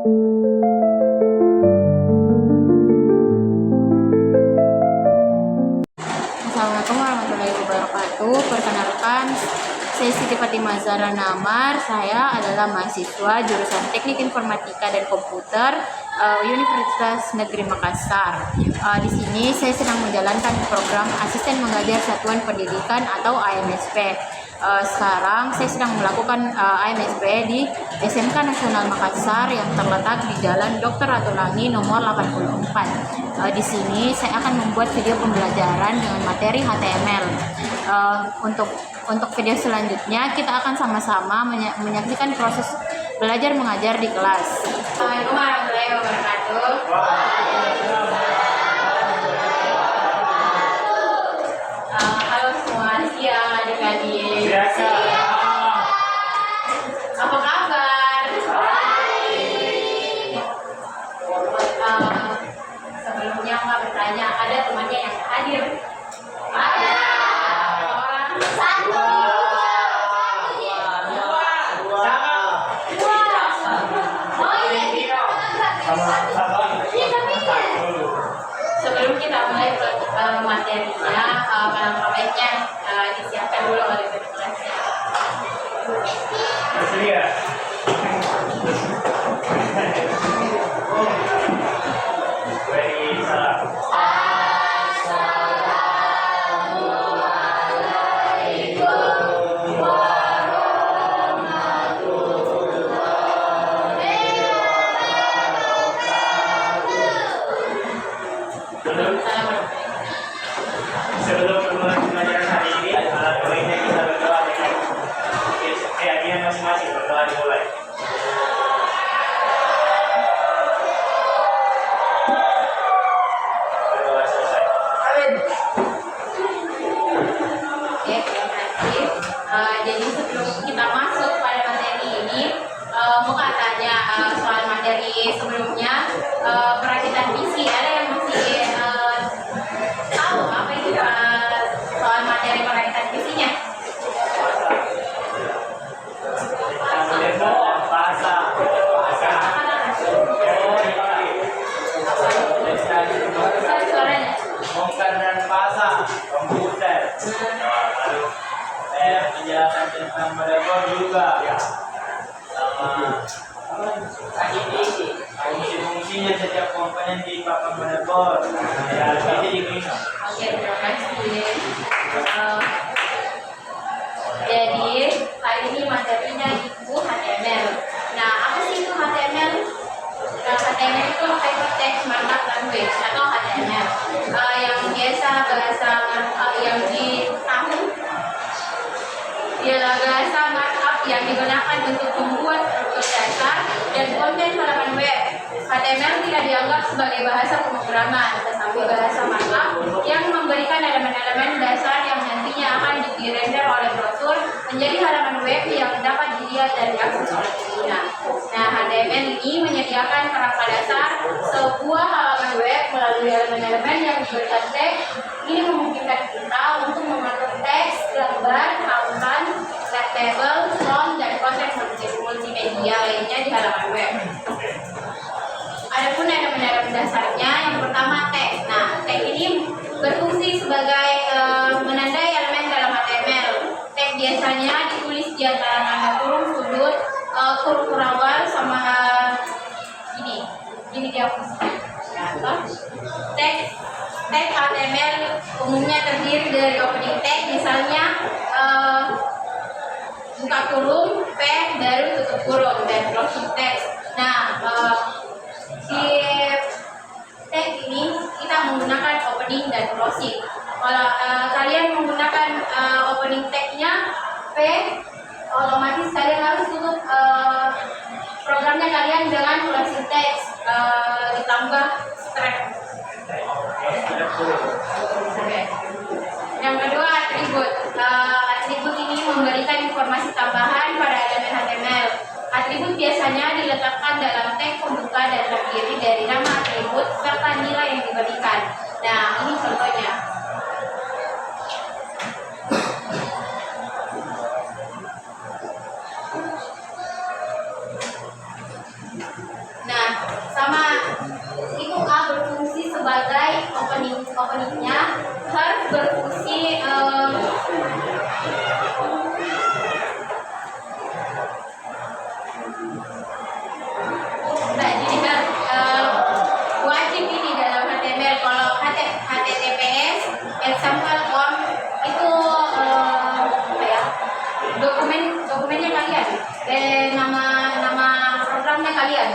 Assalamualaikum warahmatullahi wabarakatuh. Perkenalkan, saya Siti Fatimah Zahra Namar. Saya adalah mahasiswa jurusan Teknik Informatika dan Komputer Universitas Negeri Makassar. Di sini saya sedang menjalankan program Asisten Mengajar Satuan Pendidikan atau AMSP. Sekarang saya sedang melakukan AMSP di SMK Nasional Makassar yang terletak di Jalan Dr. Ratulangi nomor 84. Di sini saya akan membuat video pembelajaran dengan materi HTML. Untuk video selanjutnya kita akan sama-sama menyaksikan proses belajar mengajar di kelas. Assalamualaikum warahmatullahi wabarakatuh. Halo semua, siang adik-adik. Apa kabar? Sebelumnya Mbak bertanya, ada temannya yang hadir? Ada. Orang? Satu. Sebelum kita mulai materinya, alangkah baiknya disiapkan dulu oleh kelasnya. Sebelum memulai pembelajaran hari ini, baiknya kita berdoa dengan keyakinan masing-masing. Berdoa dimulai. Berdoa selesai. Oke, terima kasih. Jadi sebelum kita masuk pada materi ini, mau tanya soal materi sebelumnya, perakitan visi. Ada yang masih tahu apa itu soal materi perakitan visinya? Suaranya. Bongkar dan pasang komputer. Lalu saya menjelaskan tentang motherboard juga. Fungsi-fungsinya setiap komponen di papan motherboard. Jadi diminum. Oke, terima kasih. Jadi kali ini materinya itu HTML. Nah, apa sih itu HTML? HTML itu Hypertext Markup Language atau HTML. Yang biasa bahasa yang ditahu ialah bahasa markup yang digunakan untuk membuat struktur dasar dan konten halaman web. HTML tidak dianggap sebagai bahasa pemrograman, tetapi bahasa markup yang memberikan elemen-elemen dasar yang nantinya akan dirender oleh browser menjadi halaman web yang dapat dilihat dan diakses oleh pengguna. Nah, HTML ini menyediakan kerangka dasar sebuah halaman web melalui elemen-elemen yang diberikan teks. Ini memungkinkan kita untuk mengatur teks, gambar, halaman, tabel, font, dan konten multimedia lainnya di halaman web. Adapun elemen-elemen dasarnya, yang pertama tag. Nah, tag ini berfungsi sebagai menandai elemen dalam HTML. Tag biasanya ditulis di antara tanda kurung sudut, kurung awal sama ini dia fungsinya. Tag HTML umumnya terdiri dari opening tag, misalnya buka kurung, P, baru tutup kurung, dan closing text. Nah, di tag ini kita menggunakan opening dan closing. Kalau kalian menggunakan opening tag-nya P, otomatis kalian harus tutup programnya kalian dengan closing text ditambah strap. Yang kedua, atribut. Atribut ini memberikan informasi tambahan pada elemen HTML. Atribut biasanya diletakkan dalam tag pembuka dan terdiri dari nama atribut serta nilai yang diberikan. Nah, ini contohnya. Nah,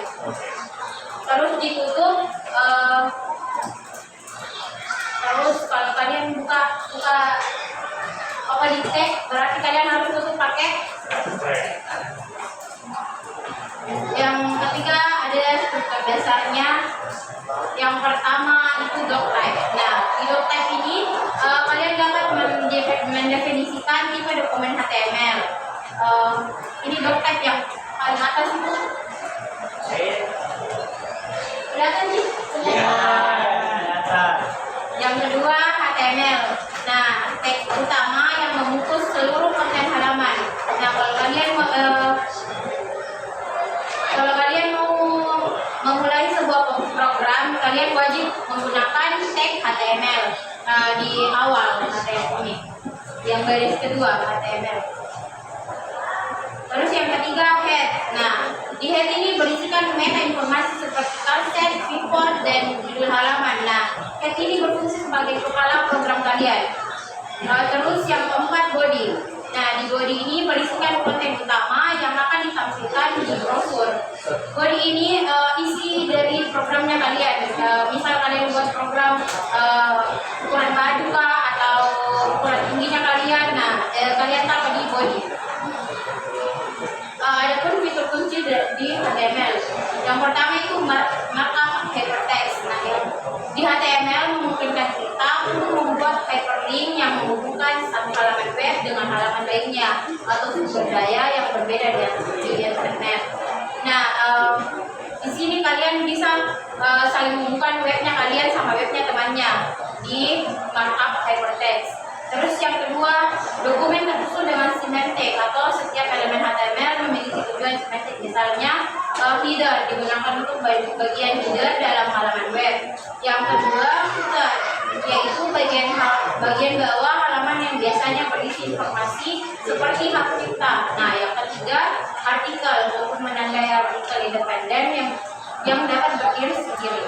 Oke. Terus ditutup. Terus kalau kalian buka apa di tag, berarti kalian harus tutup pakai. Yang ketiga ada struktur dasarnya. Yang pertama itu doctype. Nah, di doctype ini kalian dapat mendefinisikan tipe dokumen HTML. Ini doctype yang paling atas itu. Kelihatan sih? Yang kedua HTML. Nah, tag utama yang memutus seluruh konten halaman. Nah, kalau kalian mau memulai sebuah program, kalian wajib menggunakan tag HTML di awal HTML ini. Yang baris kedua HTML. Terus yang ketiga head. Nah, di head ini berisikan meta informasi seperti content, report, dan judul halaman. Nah, head ini berfungsi sebagai kepala program kalian. Terus yang keempat body. Nah, di body ini berisikan konten utama yang akan ditampilkan di brosur. Body ini isi dari programnya kalian. Misal kalian buat program ukuran baju kah atau ukuran tingginya kalian. Nah, kalian taruh di body. Ada pun fitur kunci di HTML. Yang pertama itu markup hypertext. Nah, di HTML memungkinkan kita untuk membuat hyperlink yang menghubungkan satu halaman web dengan halaman lainnya atau sumber daya yang berbeda di internet. Nah, di sini kalian bisa saling menghubungkan webnya kalian sama webnya temannya di markup hypertext. Terus yang kedua, dokumen tersusun dengan semantik atau setiap elemen HTML memiliki tujuan semantik. Misalnya header digunakan untuk bagian header dalam halaman web. Yang kedua, footer, yaitu bagian bawah halaman yang biasanya berisi informasi seperti hak cipta. Nah, yang ketiga, artikel untuk menandai artikel independen yang dapat beriris sendiri.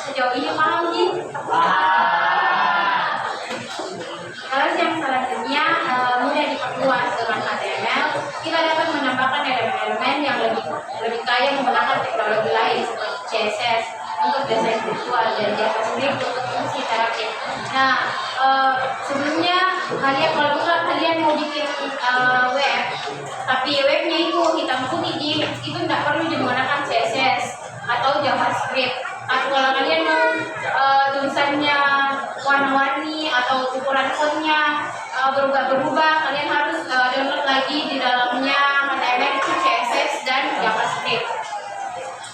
Sejauh ini paham sih? Terus yang selanjutnya mudah diperluas dengan HTML. Kita dapat menambahkan elemen-elemen yang lebih kaya menggunakan teknologi lain seperti CSS untuk desain visual dan JavaScript untuk fungsi interaktif. Nah, sebelumnya kalian mau bikin web, tapi webnya itu hitam putih, itu tidak perlu menggunakan CSS atau JavaScript. Atau kalau kalian mau tulisannya warna-warni atau ukuran fontnya berubah-berubah, kalian harus download lagi di dalamnya HTML itu CSS dan JavaScript.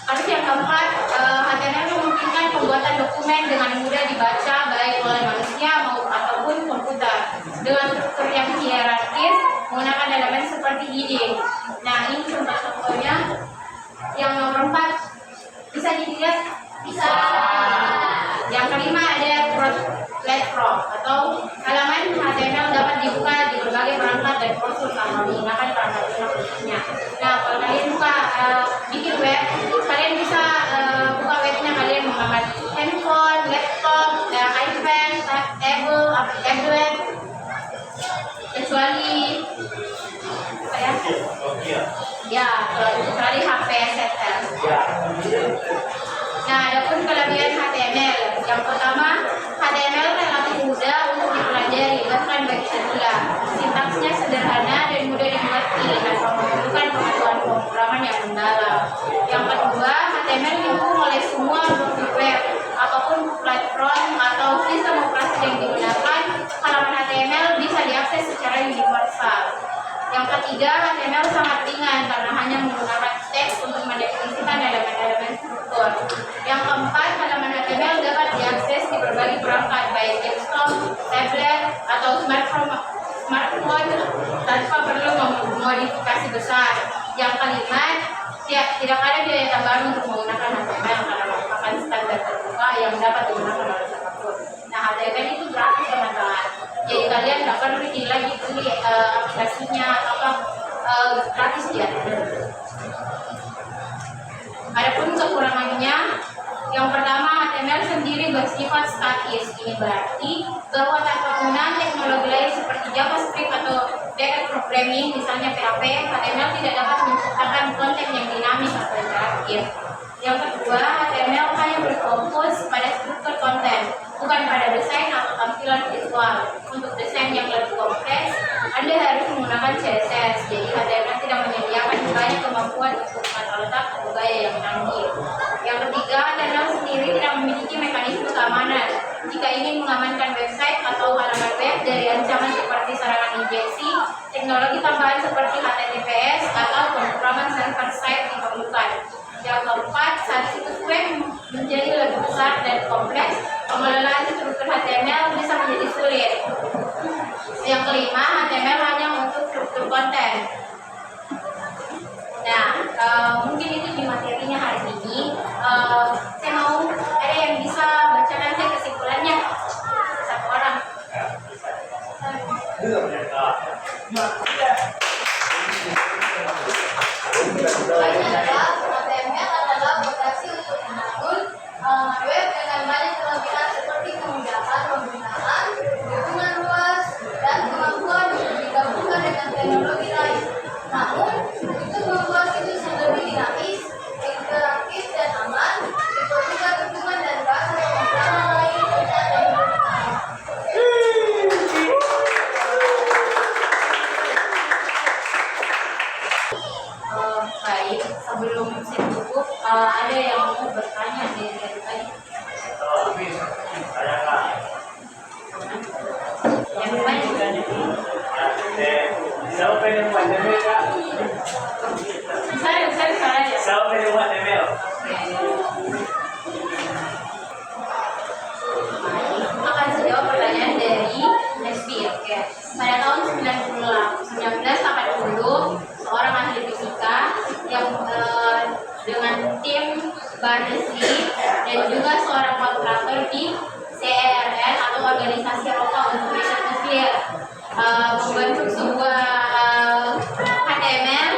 Terus yang keempat, HTML memungkinkan pembuatan dokumen dengan mudah dibaca baik oleh manusia ataupun komputer dengan struktur yang hierarkis menggunakan elemen seperti heading. Nah, ini contoh-contohnya. Yang nomor 4 bisa dilihat. Bisa. Yang kelima ada platform atau halaman HTML dapat dibuka di berbagai perangkat dan browser tanpa menggunakan perangkat khususnya. Nah, kalau kalian bikin web, kalian bisa buka webnya kalian menggunakan handphone, laptop, iPad, tablet, kecuali apa ya? Ya, kecuali HP setel. Nah, adapun kelebihan HTML. Yang pertama, HTML relatif mudah untuk dipelajari, bahkan bagi semula. Sintaksnya sederhana dan mudah dimengerti tanpa memerlukan pengetahuan pemrograman yang mendalam. Yang kedua, HTML didukung oleh semua browser web, apapun platform atau sistem operasi yang digunakan, halaman HTML bisa diakses secara universal. Yang ketiga, HTML sangat ringan karena hanya menggunakan teks untuk mendefinisikan elemen-elemen struktur. Yang keempat, halaman HTML dapat diakses di berbagai perangkat baik desktop, tablet, atau smartphone tanpa perlu memodifikasi besar. Yang kelima, tidak ada biaya tambahan untuk menggunakan HTML karena merupakan standar terbuka yang dapat digunakan oleh siapapun. Nah, HTML itu gratis teman-teman. Jadi kalian tidak perlu lagi beli aplikasinya apa gratis dia. Adapun kekurangannya, yang pertama HTML sendiri bersifat statis. Ini berarti bahwa tanpa penggunaan teknologi lain seperti JavaScript atau backend programming, misalnya PHP, HTML tidak dapat menciptakan konten yang dinamis atau interaktif. tip. Yang kedua, HTML hanya berfokus pada struktur konten, bukan pada desain atau tampilan visual. Untuk desain yang lebih kompleks, Anda harus menggunakan CSS. Jadi HTML tidak menyediakan banyak kemampuan untuk menata letak atau gaya yang canggih. Yang ketiga, HTML sendiri tidak memiliki mekanisme keamanan. Jika ingin mengamankan website atau halaman web dari ancaman seperti serangan injeksi, teknologi tambahan seperti HTTPS atau pemrograman server side diperlukan. Yang keempat, saat situs web menjadi lebih besar dan kompleks, pengelolaan struktur HTML bisa menjadi sulit. Yang kelima, HTML hanya untuk struktur konten. Nah, mungkin itu di materinya hari ini. Saya mau ada yang bisa bacakan saya kesimpulannya. Satu orang. HTML adalah fondasi untuk membangun web dengan banyak kelebihan seperti kemudahan penggunaan, dukungan luas, dan kemampuan untuk digabungkan dengan teknologi lain. Namun, untuk membuat situs yang lebih dinamis, interaktif, dan aman, diperlukan dukungan dan bahasa pemrograman lain serta teknologi lain. Baik, sebelum saya tutup, ada yang mau bertanya dari tadi? Yang bertanya? Siapa pengen buat email, Kak? Saya ya. Siapa pengen buat email? Akan saya jawab pertanyaan dari Nesbi. Oke. Pada tahun 1980, seorang ahli fisika yang dengan tim Berners-Lee dan juga seorang kalkulator di CERN atau Organisasi Eropa untuk Riset Nuklir membentuk sebuah HTML.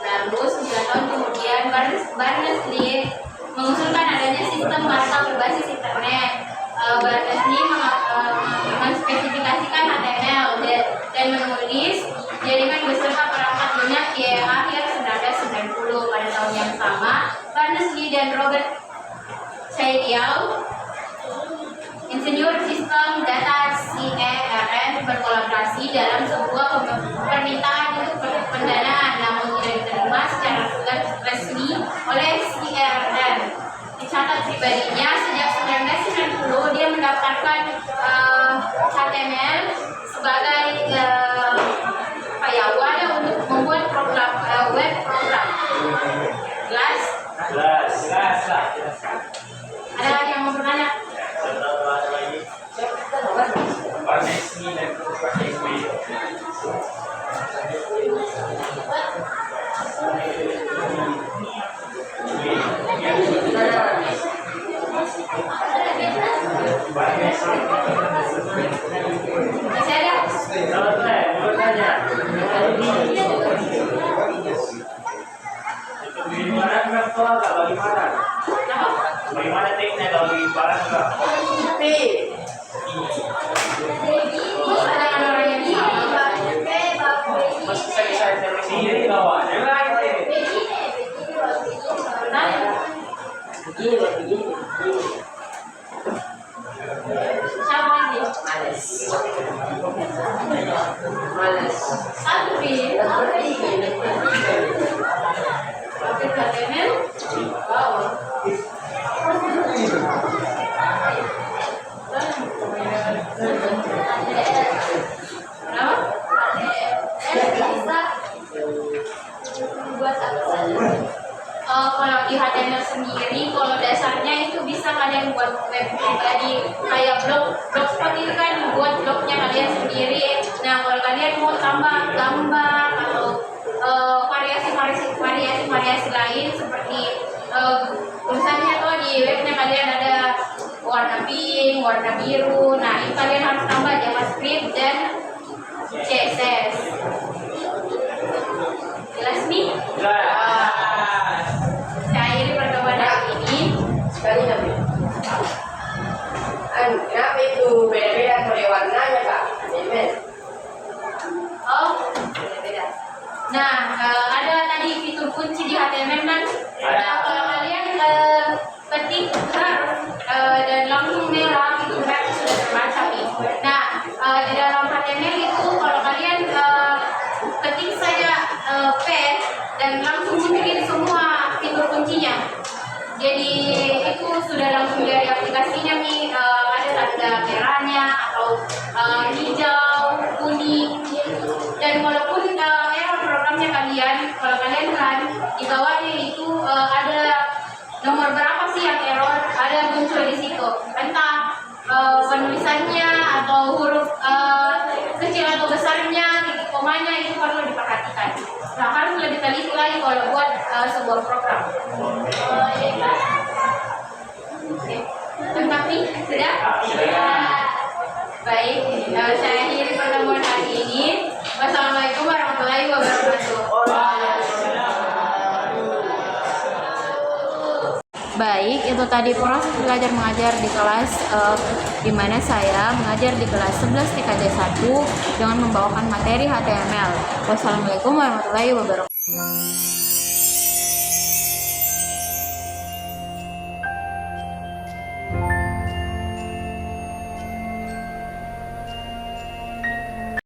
Lalu 9 tahun kemudian Berners-Lee mengusulkan adanya sistem bahasa berbasis internet. Berners-Lee menspesifikasikan HTML dan menulis jaringan beserta perangkat lunak di akhir 1990. Pada tahun yang sama, Berners-Lee dan Robert Seydiel, insinyur sistem data CERN, berkolaborasi dalam sebuah permintaan untuk pendanaan, namun tidak diterima secara resmi oleh CERN. Dicatat pribadinya, sejak 1990 dia mendaftarkan HTML sebagai wadah untuk membuat program web program. Jelas? Jelas. Ada lagi yang mau bertanya? Masih ada? Bagaimana tekniknya kalau di barang enggak? Ada orang yang sama. Masih saya terus sendiri kawan. Siapa lagi? Males. Satu pi. Oke, HTML. Wow. Kenapa? Kalau di HTML sendiri, kalau dasarnya itu bisa kalian buat web pribadi kayak blogspot itu kan buat blognya kalian sendiri. Nah, kalau kalian mau tambah gambar atau variasi lain seperti tulisannya tuh di webnya kalian ada warna pink, warna biru. Nah, itu kalian harus tambah JavaScript dan CSS. Jelas nih? Saya akhiri pertemuan hari ini. Sekali tapi. Kenapa itu beda-beda kalau warnanya, Kak? Amen. Beda-beda. Nah, ada tadi fitur kunci di HTML kan? Nah, kalau kalian ketik dan langsung merah, itu berarti sudah terbaca nih. Nah, di dalam HTML itu kalau kalian ketik saja paste dan langsung muncul semua fitur kuncinya. Jadi itu sudah langsung dari aplikasinya nih, ada tanda merahnya atau hijau, kuning. Dan walaupun error programnya kalian, kalau kalian kan di bawahnya itu ada nomor berapa sih yang error, ada muncul di situ. Entah penulisannya atau huruf kecil atau besarnya, titik komanya itu perlu diperhatikan. Nah, harus lebih teliti lagi kalau buat sebuah program. Oke. Lengkap nih, sudah? Baik, saya akhiri pertemuan hari ini. Wassalamualaikum warahmatullahi wabarakatuh. Baik, itu tadi proses belajar mengajar di kelas di mana saya mengajar di kelas 11 TKJ 1 dengan membawakan materi HTML. Wassalamualaikum warahmatullahi wabarakatuh.